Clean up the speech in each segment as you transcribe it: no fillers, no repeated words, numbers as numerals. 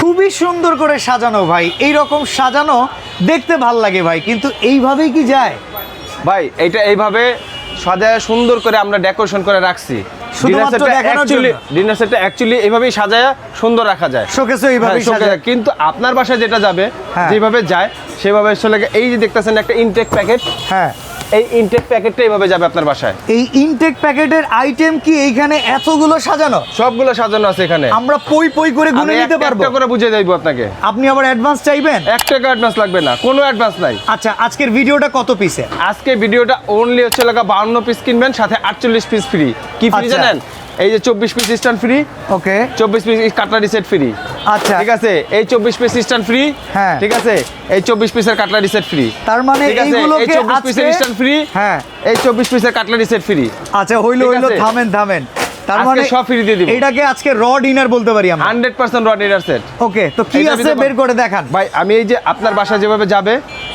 খুবই সুন্দর করে সাজানো ভাই, এই রকম সাজানো দেখতে ভাল লাগে ভাই, কিন্তু এইভাবেই কি যায় ভাই? এটা এইভাবে সাজায় সুন্দর করে আমরা ডেকোরেশন করে রাখছি। শুধুমাত্র দেখানোর জন্য? ডিনার সেটটা অ্যাকচুয়ালি এইভাবেই সাজায় সুন্দর রাখা যায়। শোকেসও এইভাবেই সাজায়। কিন্তু আপনার বাসায় যেটা যাবে, হ্যাঁ। যেভাবে যায় সেভাবে আসলে এই যে দেখতেছেন একটা ইনটেক প্যাকেট, হ্যাঁ, এই ইনটেক প্যাকেটটা এইভাবে যাবে আপনার বাসায়। এই ইনটেক প্যাকেটের আইটেম কি এইখানে এতগুলো সাজানো? সবগুলো সাজানো আছে এখানে। আমরা পই পই করে গুনে নিতে পারবো? একটা করে বুঝিয়ে দেব আপনাকে। আপনি আবার অ্যাডভান্স চাইবেন? 1 টাকা অ্যাডভান্স লাগবে না, কোনো অ্যাডভান্স নাই। আচ্ছা, আজকের ভিডিওটা কত পিসে? আজকে ভিডিওটা অনলি হচ্ছে 52 পিস কিনবেন, সাথে 48 পিস ফ্রি। কি ফ্রি আচ্ছা। জানেন? এই যে 24 পিস স্ট্যান্ড ফ্রি, ওকে, 24 পিস কাটলারি সেট ফ্রি। আচ্ছা, ঠিক আছে, এই 24 পিস স্ট্যান্ড ফ্রি। হ্যাঁ, ঠিক আছে, এই 24 পিসের কাটলারি সেট ফ্রি। তার মানে এইগুলোকে এই 24 পিসের আজকে স্ট্যান্ড ফ্রি, হ্যাঁ, এই 24 পিসের কাটলারি সেট ফ্রি। আচ্ছা, হইলো ঠিক হইলো, আছে? থামেন থামেন। তার আজকে মানে সব ফ্রি দিয়ে দিব। এটাকে আজকে র ডিনার বলতে পারি আমরা? 100% র ডিনার সেট। ওকে, তো কি এইটার আছে ভিতরে বের করে দেখান ভাই। আমি এই যে আপনার বাসা যেভাবে যাবে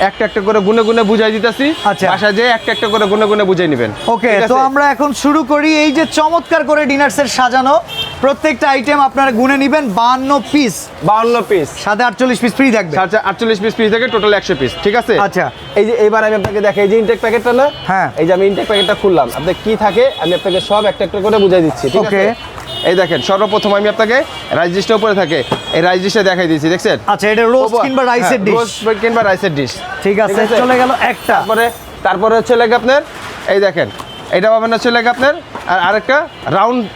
একটা একটা করে গুনে গুনে বুঝাই দিতেছি। আচ্ছা। বাসা যেয়ে একটা একটা করে গুনে গুনে বুঝাই নেবেন। ওকে, ঠিক আছে? তো আমরা এখন শুরু করি। এই যে চমৎকার করে ডিনার সেট সাজানো, প্রত্যেকটা আইটেম আপনারা গুনে নেবেন 52 পিস, 52 পিস, সাথে 48 পিস ফ্রি থাকবে। 48 পিস ফ্রি থেকে টোটাল 100 পিস। ঠিক আছে? আচ্ছা। এই যে এবার আমি আপনাকে দেখাই, এই যে ইনটেক প্যাকেটটা না, হ্যাঁ, এই যে আমি ইনটেক প্যাকেটটা খুললাম, আপনি কি থাকে আমি আপনাকে সব একটা একটা করে বুঝাই দিচ্ছি। ঠিক আছে? ওকে। এই দেখেন, সর্বপ্রথম আমি আপনাকে রাইস ডিশটা উপরে থাকে, এই রাইস ডিশটা দেখাই দিয়েছি, দেখছেন? আচ্ছা, এটা রোস্ট কিংবা রাইসের ডিশ? রোস্ট কিংবা রাইসের ডিশ। ঠিক আছে, চলে গেল একটা। তারপরে হচ্ছে লাগে আপনার, এই দেখেন, এটা পাবেন হচ্ছে লাগে আপনার আরেকটা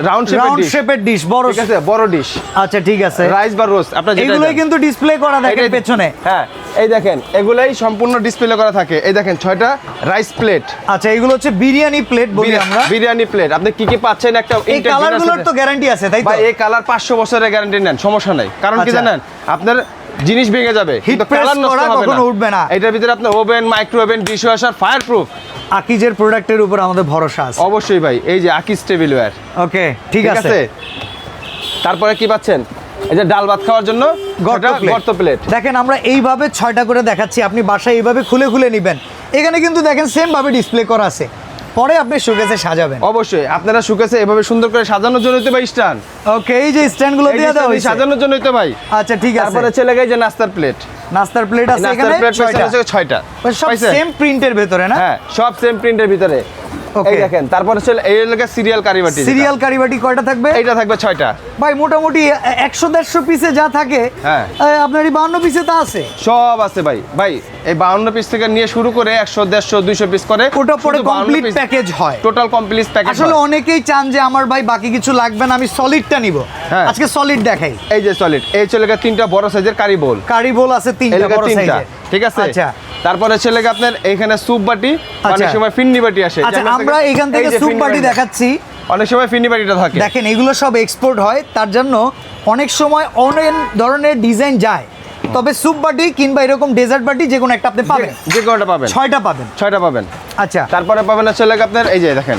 রাউন্ড শেপের ডিশ, বড়। ঠিক আছে, বড় ডিশ। আচ্ছা, ঠিক আছে, রাইস বা রোস্ট আপনার যেটা। এগুলোই কিন্তু ডিসপ্লে করা দেখেন পেছনে। হ্যাঁ, এই দেখেন, এগুলাই সম্পূর্ণ ডিসপ্লে করা থাকে। এই দেখেন 6টা রাইস প্লেট। আচ্ছা, এগুলো হচ্ছে বিরিয়ানি প্লেট বলি আমরা। বিরিয়ানি প্লেট। আপনি কি কি পাচ্ছেন একটা এই কালারগুলোর তো গ্যারান্টি আছে, তাই তো? ভাই, এই কালার 500 বছরের গ্যারান্টি নেন, সমস্যা নাই। কারণ কি আচ্ছা। জানেন, আপনার জিনিস ভেঙে যাবে, কিন্তু press কালার নষ্ট করা হবে কখনো উঠবে না। এটার ভিতরে আপনার oven, micro oven, dish washer, fire proof. আকিজের প্রোডাক্টের উপর আমাদের ভরসা আছে। অবশ্যই ভাই, এই যে আকিজ টেবিলওয়্যার। ওকে, ঠিক আছে। তারপরে কি পাচ্ছেন? এই যে ডাল ভাত খাওয়ার জন্য গর্ত প্লেট। দেখেন, আমরা এইভাবে 6টা করে দেখাচ্ছি, আপনি বাসায় এইভাবে খুলে খুলে নেবেন। এখানে কিন্তু দেখেন সেম ভাবে ডিসপ্লে করা আছে, পরে আপনি শোকেসে সাজাবেন। অবশ্যই আপনারা শোকেসে এভাবে সুন্দর করে সাজানোর জন্য তো ভাই স্ট্যান্ড। ওকে, এই যে স্ট্যান্ডগুলো দিয়ে দেওয়া হয়েছে সাজানোর জন্যই তো ভাই। আচ্ছা, ঠিক আছে। তারপরে চলে গেছে নাস্তার প্লেট। নাস্তার প্লেট আছে এখানে 6টা। সব সেম প্রিন্টের ভিতরে না? হ্যাঁ, সব সেম প্রিন্টের ভিতরে। এই দেখেন, তারপরে চলে এই লাগে সিরিয়াল কারিবাটি। সিরিয়াল কারিবাটি কয়টা থাকবে? এইটা থাকবে 6টা। ভাই, মোটামুটি 100-150 পিসে যা থাকে, হ্যাঁ, আপনার এই 52 পিসে তা আছে? সব আছে ভাই। ভাই, এই 52 পিস থেকে নিয়ে শুরু করে 100, 150, 200 পিস করে ওটা পরে কমপ্লিট প্যাকেজ হয়। Total complete package. আসলে অনেকেই চান যে আমার ভাই বাকি কিছু লাগবে না, আমি সলিডটা নিব। হ্যাঁ, আজকে সলিড দেখাই। এই যে সলিড, এই চলে গেছে 3টা বড় সাইজের কারি বোল। কারি বোল আছে 3টা বড় সাইজের। ঠিক আছে? আচ্ছা, তারপরে চলে গেছে আপনার এখানে স্যুপ বাটি, অনেক সময় ফিন্নি বাটি আসে। আচ্ছা, আমরা এখান থেকে স্যুপ বাটি দেখাচ্ছি। অনেক সময় ফিন্নি বাটিটা থাকে। দেখেন, এগুলো সব এক্সপোর্ট হয়, তার জন্য অনেক সময় অনেক ধরনের ডিজাইন যায়। তবে স্যুপ বাটি কিংবা এরকম ডেজার্ট বাটি যে কোনো একটা আপনি পাবেন। যে কোনোটা পাবেন। 6টা পাবেন। 6টা পাবেন। আচ্ছা, তারপরে পাবেন চলে গেছে আপনার এই যে দেখেন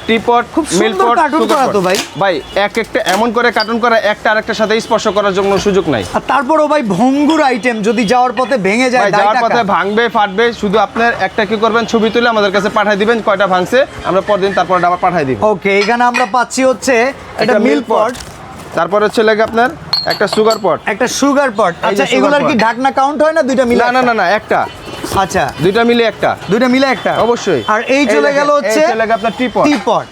টিপট, খুব সুন্দর কার্টুন করা তো ভাই। ভাই, এক একটা এমন করে কার্টুন করা, একটা আরেকটার সাথে স্পর্শ করার জন্য সুযোগ নাই। আর তারপরও ভাই ভঙ্গুর আইটেম, যদি যাওয়ার পথে ভেঙে যায়, যাওয়ার পথে ভাঙবে, ফাটবে, শুধু আপনার একটা কি করবেন, ছবি তুলে আমাদের কাছে পাঠিয়ে দিবেন কয়টা ভাঙছে, আমরা পরদিন তারপরে আবার পাঠিয়ে দিব। ওকে, এখানে আমরা পাচ্ছি হচ্ছে এটা মিল্ক পট, তারপরে হচ্ছে লাগে আপনার একটা সুগার পট, একটা সুগার পট। আচ্ছা, এগুলার কি ঢাকনা কাউন্ট হয় না? দুইটা মিলে? না, একটা। আচ্ছা, দুইটা মিলে একটা। দুইটা মিলে একটা, অবশ্যই। আর এই চলে গেল হচ্ছে চলে গেল আপনার টিপট,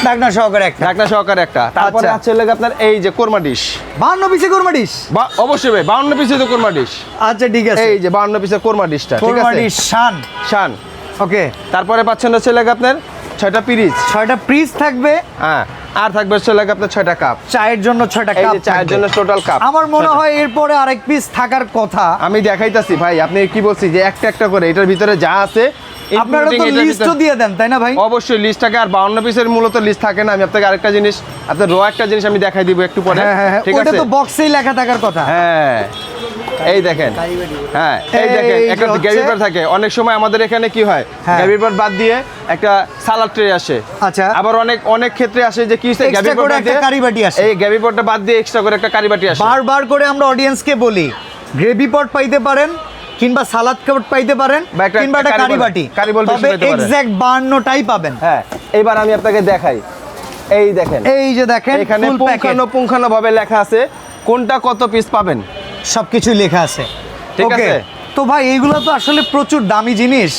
ঢাকনা সহকারে একটা। ঢাকনা সহকারে একটা। তারপরে আছে লাগে আপনার এই যে কোরমা ডিশ। 52 পিসে কোরমা ডিশ? অবশ্যই ভাই, 52 পিসে তো কোরমা ডিশ। আচ্ছা, ঠিক আছে, এই যে 52 পিসের কোরমা ডিশটা। ঠিক কোরমা আছে, ডিশ শান। ওকে, তারপরে পাচ্ছেন হচ্ছে লাগে আপনার 6টা পিরিচ। 6টা পিস থাকবে। হ্যাঁ, আর থাকবে হচ্ছে লাগে আপনার 6টা কাপ। চায়ের জন্য 6টা কাপ। চায়ের জন্য টোটাল কাপ। আমার মনে হয় এরপরে আরেক পিস থাকার কথা। আমি দেখাইতাছি ভাই, আপনি কি বলছি যে একটা একটা করে এটার ভিতরে যা আছে আপনারা তো লিস্টও দিয়ে দেন, তাই না ভাই? অবশ্যই লিস্ট থাকে। আর 52 পিসের মূলত লিস্ট থাকে না। আমি আপনাকে আরেকটা জিনিস, আপনার একটা জিনিস আমি দেখাই দিব একটু পরে। ঠিক আছে, ওটা তো বক্সেই লেখা থাকার কথা। হ্যাঁ, এই দেখেন। হ্যাঁ, এই দেখেন, একটা গ্রেভি বার থাকে। অনেক সময় আমাদের এখানে কি হয়, গ্রেভি বার বাদ দিয়ে একটা সালাড ট্রে আসে। আচ্ছা, আবার অনেক ক্ষেত্রে আসে যে কি গ্রেভি বার একটা কারি বাটি আসে। এই গ্রেভি পটটা বাদ দিয়ে এক্সট্রা করে একটা কারি বাটি আসে। বারবার করে আমরা অডিয়েন্সকে বলি, গ্রেভি পট পাইতে পারেন, কিংবা সালাদ পট পাইতে পারেন, কিংবা একটা কারি বাটি। তবে এক্সাক্ট 52টাই পাবেন। হ্যাঁ, এবার আমি আপনাকে দেখাই। এই দেখেন, এই যে দেখেন, এখানে পুঙ্খানুপুঙ্খানুভাবে লেখা আছে কোনটা কত পিস পাবেন সবকিছুই লেখা আছে। ঠিক ওকে, আছে। তো ভাই এইগুলো তো আসলে প্রচুর দামি জিনিস,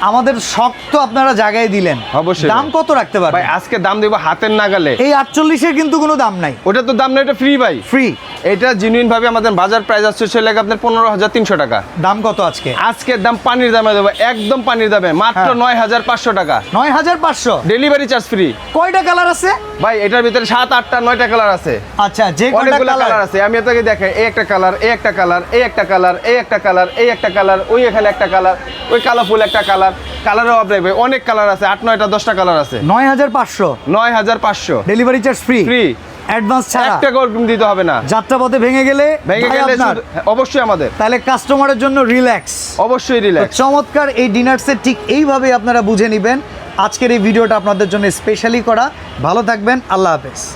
আমাদের শখ তো আপনারা জায়গায় দিলেন, অবশ্যই দাম কত রাখতে ভাই পারবেন? আজকে দাম দেব হাতের নাগালে। এই 48-এর কিন্তু কোনো দাম নাই, ওটা তো দাম না, এটা ফ্রি ভাই। ফ্রি। এটা জেনুইন ভাবে আমাদের বাজার প্রাইস আসছে ছেলে আপনার 15,300 টাকা। দাম কত আজকে? আজকের দাম পানির দামে দেবো, একদম পানির দামে, মাত্র 9,500 টাকা। 9,500। Delivery charge free. কয়টা কালার আছে ভাই এটার ভিতরে 7, 8টা 9টা কালার আছে। আচ্ছা, যে কোনটা অনেকগুলো কালার কালার আছে, আমি আপনাকে দেখাই। এই একটা কালার, এই একটা কালার, এই একটা কালার, এই একটা কালার, এই একটা কালার, ওই এখানে একটা কালার, ওই কালারফুল একটা কালার, কালারও আপনি অনেক কালার আছে, 8, 9টা 10টা কালার আছে। 9,500, 9,500 delivery charge free, free, advance ছাড়া। একটা অগ্রিম দিতে হবে না। যাত্রাপথে ভেঙে গেলে ভেঙে ভাই গেলে আপনার, অবশ্যই আমাদের, তাহলে কাস্টমারের জন্য রিল্যাক্স। অবশ্যই রিল্যাক্স। চমৎকার এই ডিনার সেট ঠিক এইভাবে আপনারা বুঝে নেবেন। আজকের এই ভিডিওটা আপনাদের জন্য স্পেশালি করা। ভালো থাকবেন, আল্লাহ হাফেজ।